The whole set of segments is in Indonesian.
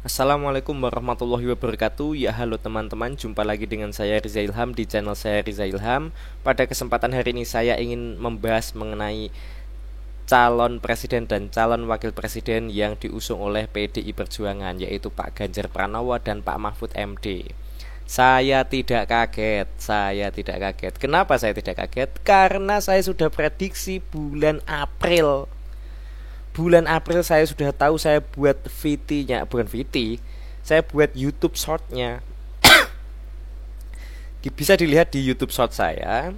Assalamualaikum warahmatullahi wabarakatuh. Ya halo teman-teman, jumpa lagi dengan saya Riza Ilham di channel saya Riza Ilham. Pada kesempatan hari ini saya ingin membahas mengenai calon presiden dan calon wakil presiden yang diusung oleh PDI Perjuangan, yaitu Pak Ganjar Pranowo dan Pak Mahfud MD. Saya tidak kaget. Kenapa saya tidak kaget? Karena saya sudah prediksi bulan April saya sudah tahu. Saya buat VT-nya, bukan VT, saya buat YouTube short-nya. Bisa dilihat di YouTube short saya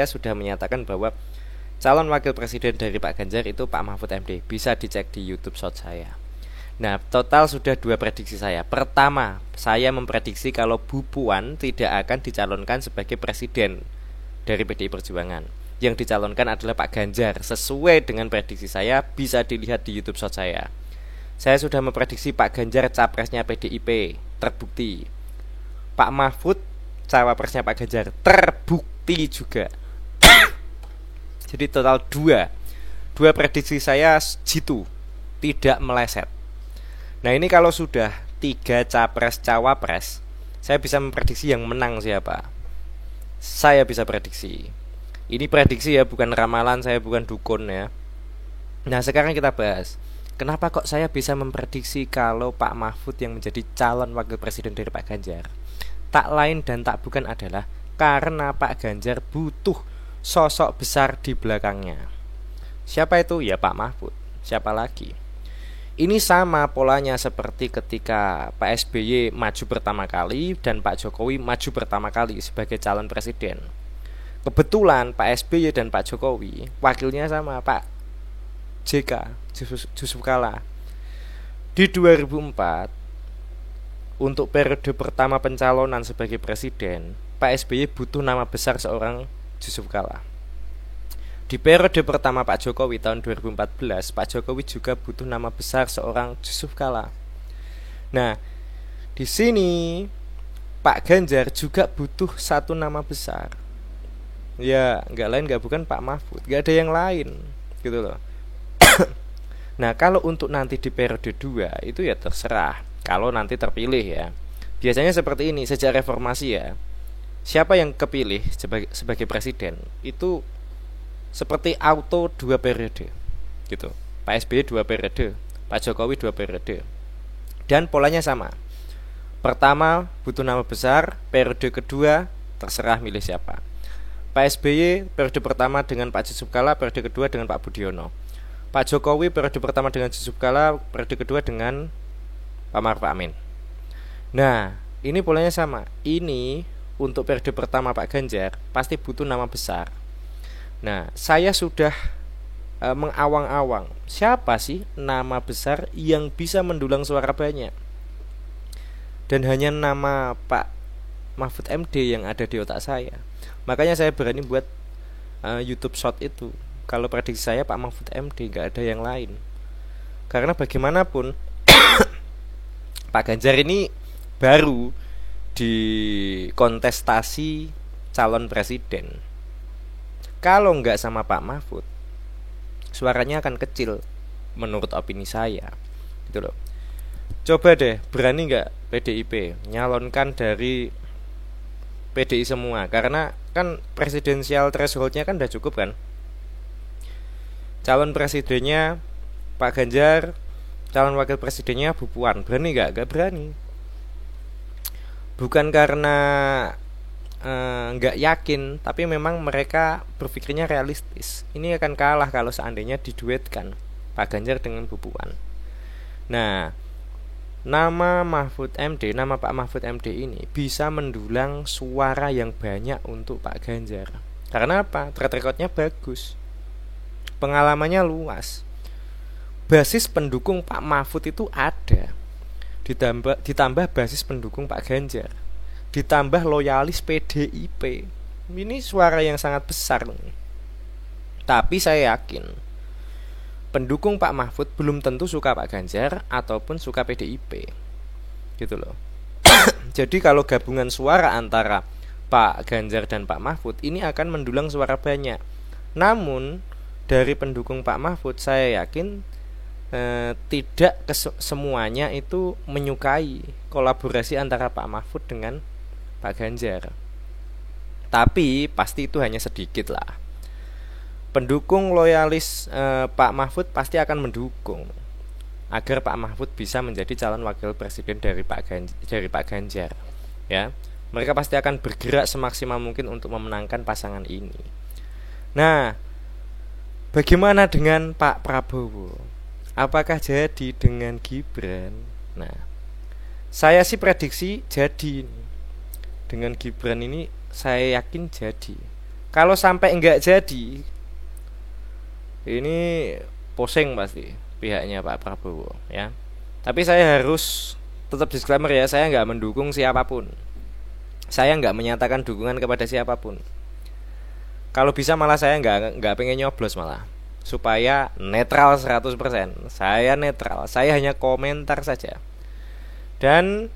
sudah menyatakan bahwa calon wakil presiden dari Pak Ganjar itu Pak Mahfud MD. Bisa dicek di YouTube short saya. Nah, total sudah dua prediksi saya. Pertama, saya memprediksi kalau Bu Puan tidak akan dicalonkan sebagai presiden dari PDI Perjuangan. Yang dicalonkan adalah Pak Ganjar. Sesuai dengan prediksi saya, bisa dilihat di YouTube short saya. Saya sudah memprediksi Pak Ganjar capresnya PDIP, terbukti. Pak Mahfud cawapresnya Pak Ganjar, terbukti juga. Jadi total dua prediksi saya jitu, tidak meleset. Nah, ini kalau sudah 3 capres cawapres, saya bisa memprediksi yang menang siapa. Saya bisa prediksi. Ini prediksi ya, bukan ramalan, saya bukan dukun ya. Nah, sekarang kita bahas kenapa kok saya bisa memprediksi kalau Pak Mahfud yang menjadi calon wakil presiden dari Pak Ganjar. Tak lain dan tak bukan adalah karena Pak Ganjar butuh sosok besar di belakangnya. Siapa itu? Ya Pak Mahfud. Siapa lagi? Ini sama polanya seperti ketika Pak SBY maju pertama kali dan Pak Jokowi maju pertama kali sebagai calon presiden. Kebetulan Pak SBY dan Pak Jokowi wakilnya sama, Pak JK, Yusuf Kala. Di 2004, untuk periode pertama pencalonan sebagai presiden, Pak SBY butuh nama besar seorang Yusuf Kala. Di periode pertama Pak Jokowi tahun 2014, Pak Jokowi juga butuh nama besar seorang Yusuf Kala. Nah, di sini Pak Ganjar juga butuh satu nama besar. Ya, nggak lain nggak bukan Pak Mahfud, nggak ada yang lain, gitu loh. Nah, kalau untuk nanti di periode 2 itu ya terserah. Kalau nanti terpilih ya, biasanya seperti ini sejak reformasi ya. Siapa yang kepilih sebagai presiden itu seperti auto 2 periode, gitu. Pak SBY 2 periode, Pak Jokowi 2 periode, dan polanya sama. Pertama butuh nama besar, periode kedua terserah milih siapa. Pak SBY periode pertama dengan Pak Yusuf Kala, periode kedua dengan Pak Budiono. Pak Jokowi periode pertama dengan Yusuf Kala, periode kedua dengan Pak Maruf Amin. Nah, ini polanya sama. Ini untuk periode pertama Pak Ganjar pasti butuh nama besar. Nah, saya sudah mengawang-awang siapa sih nama besar yang bisa mendulang suara banyak. Dan hanya nama Pak Mahfud MD yang ada di otak saya. Makanya saya berani buat YouTube short itu. Kalau prediksi saya Pak Mahfud MD, gak ada yang lain. Karena bagaimanapun Pak Ganjar ini baru di kontestasi calon presiden. Kalau nggak sama Pak Mahfud, suaranya akan kecil menurut opini saya, gitu loh. Coba deh, berani nggak PDIP nyalonkan dari PDI semua? Karena kan presidensial thresholdnya kan udah cukup kan. Calon presidennya Pak Ganjar, calon wakil presidennya Bu Puan. Berani nggak? Nggak berani. Bukan karena nggak yakin, tapi memang mereka berpikirnya realistis. Ini akan kalah kalau seandainya diduetkan Pak Ganjar dengan Bu Puan. Nah, nama Pak Mahfud MD ini bisa mendulang suara yang banyak untuk Pak Ganjar. Karena apa? Track recordnya bagus, pengalamannya luas, basis pendukung Pak Mahfud itu ada, ditambah basis pendukung Pak Ganjar, ditambah loyalis PDIP. Ini suara yang sangat besar. Tapi saya yakin pendukung Pak Mahfud belum tentu suka Pak Ganjar ataupun suka PDIP, gitu loh. Jadi kalau gabungan suara antara Pak Ganjar dan Pak Mahfud ini akan mendulang suara banyak. Namun dari pendukung Pak Mahfud saya yakin tidak semuanya itu menyukai kolaborasi antara Pak Mahfud dengan Pak Ganjar. Tapi pasti itu hanya sedikit lah. Pendukung loyalis Pak Mahfud pasti akan mendukung agar Pak Mahfud bisa menjadi calon wakil presiden dari Pak Ganjar. Ya, mereka pasti akan bergerak semaksimal mungkin untuk memenangkan pasangan ini. Nah, bagaimana dengan Pak Prabowo? Apakah jadi dengan Gibran? Nah, saya sih prediksi jadi. Dengan Gibran ini saya yakin jadi. Kalau sampai enggak jadi, ini pusing pasti pihaknya Pak Prabowo ya. Tapi saya harus tetap disclaimer ya, saya enggak mendukung siapapun. Saya enggak menyatakan dukungan kepada siapapun. Kalau bisa malah saya enggak pengen nyoblos malah. Supaya netral 100%. Saya netral, saya hanya komentar saja. Dan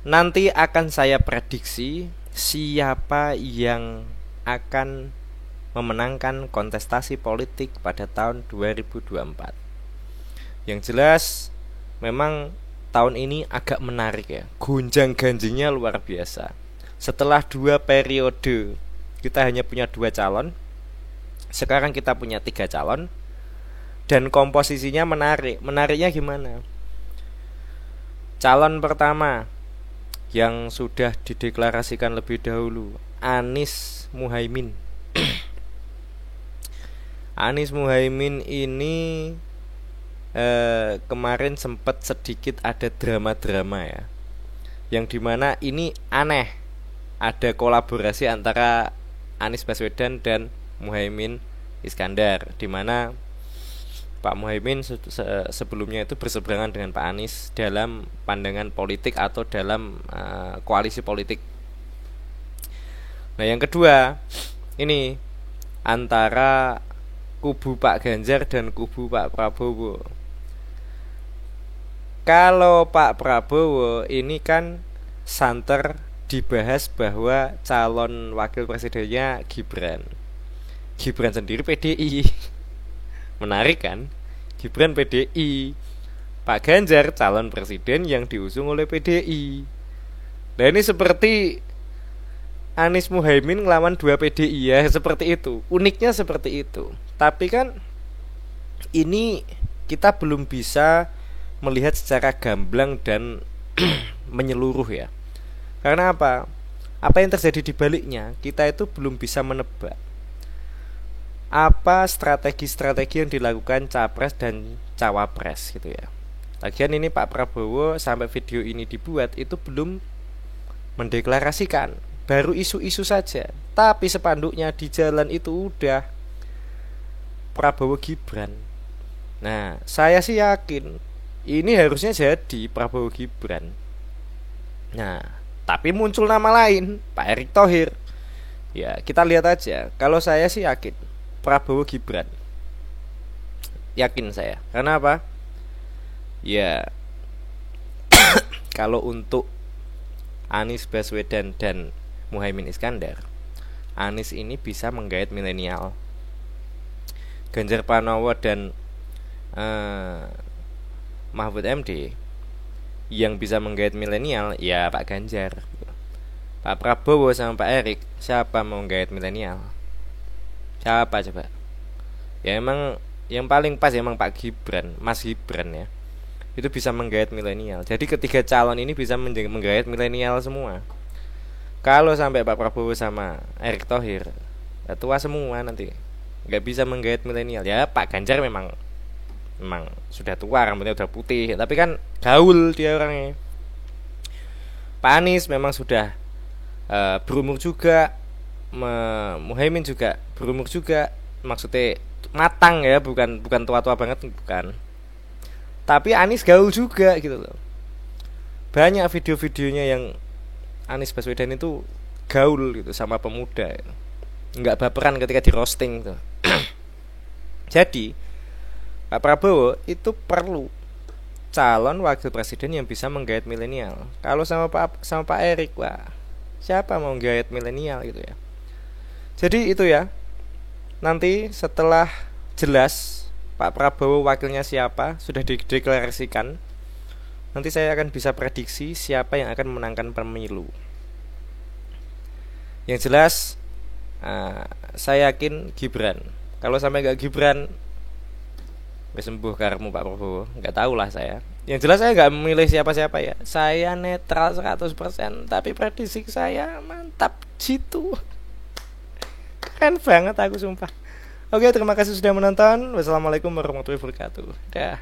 nanti akan saya prediksi siapa yang akan memenangkan kontestasi politik pada tahun 2024. Yang jelas memang tahun ini agak menarik ya. Gonjang-ganjingnya luar biasa. Setelah 2 periode kita hanya punya 2 calon. Sekarang kita punya 3 calon. Dan komposisinya menarik. Menariknya gimana? Calon pertama yang sudah dideklarasikan lebih dahulu, Anies Muhaimin. Anies Muhaimin ini kemarin sempat sedikit ada drama-drama ya, yang dimana ini aneh, ada kolaborasi antara Anies Baswedan dan Muhaimin Iskandar, dimana Pak Muhaimin sebelumnya itu berseberangan dengan Pak Anies dalam pandangan politik atau dalam koalisi politik. Nah yang kedua ini antara kubu Pak Ganjar dan kubu Pak Prabowo. Kalau Pak Prabowo ini kan santer dibahas bahwa calon wakil presidennya Gibran. Gibran sendiri PDI. Menarik kan? Gibran PDI. Pak Ganjar calon presiden yang diusung oleh PDI. Nah ini seperti Anies Muhaimin ngelawan 2 PDI ya, seperti itu. Uniknya seperti itu. Tapi kan ini kita belum bisa melihat secara gamblang dan menyeluruh ya. Karena apa? Apa yang terjadi di baliknya kita itu belum bisa menebak. Apa strategi-strategi yang dilakukan capres dan cawapres gitu ya. Lagian ini Pak Prabowo sampai video ini dibuat itu belum mendeklarasikan, baru isu-isu saja. Tapi spanduknya di jalan itu udah Prabowo Gibran. Nah, saya sih yakin ini harusnya jadi Prabowo Gibran. Nah, tapi muncul nama lain, Pak Erick Thohir. Ya, kita lihat aja. Kalau saya sih yakin Prabowo Gibran. Yakin saya. Karena apa? Ya, kalau untuk Anies Baswedan dan Muhaimin Iskandar, Anies ini bisa menggait milenial. Ganjar Pranowo dan Mahfud MD yang bisa menggait milenial ya Pak Ganjar. Pak Prabowo sama Pak Erick, siapa mau menggait milenial? Siapa coba? Ya emang yang paling pas emang Pak Gibran, Mas Gibran ya. Itu bisa menggait milenial. Jadi ketiga calon ini bisa menggait milenial semua. Kalau sampai Pak Prabowo sama Erick Thohir ya tua semua nanti, nggak bisa menggait milenial. Ya Pak Ganjar memang sudah tua, rambutnya udah putih, tapi kan gaul dia orangnya. Pak Anies memang sudah berumur juga, Muhaimin juga berumur juga, maksudnya matang ya, bukan tua-tua banget, bukan. Tapi Anies gaul juga gitu loh. Banyak video-videonya yang Anies Baswedan itu gaul gitu sama pemuda, nggak baperan ketika di roasting tuh. Jadi Pak Prabowo itu perlu calon wakil presiden yang bisa menggait milenial. Kalau sama Pak Erick, wah, siapa mau menggait milenial gitu ya. Jadi itu ya. Nanti setelah jelas Pak Prabowo wakilnya siapa, sudah dideklarasikan. Nanti saya akan bisa prediksi siapa yang akan memenangkan pemilu. Yang jelas saya yakin Gibran. Kalau sampai gak Gibran, sembuh karmu Pak Prabowo. Gak tahu lah saya. Yang jelas saya gak memilih siapa-siapa ya. Saya netral 100%. Tapi prediksi saya mantap jitu. Keren banget aku sumpah. Oke, terima kasih sudah menonton. Wassalamualaikum warahmatullahi wabarakatuh. Dah.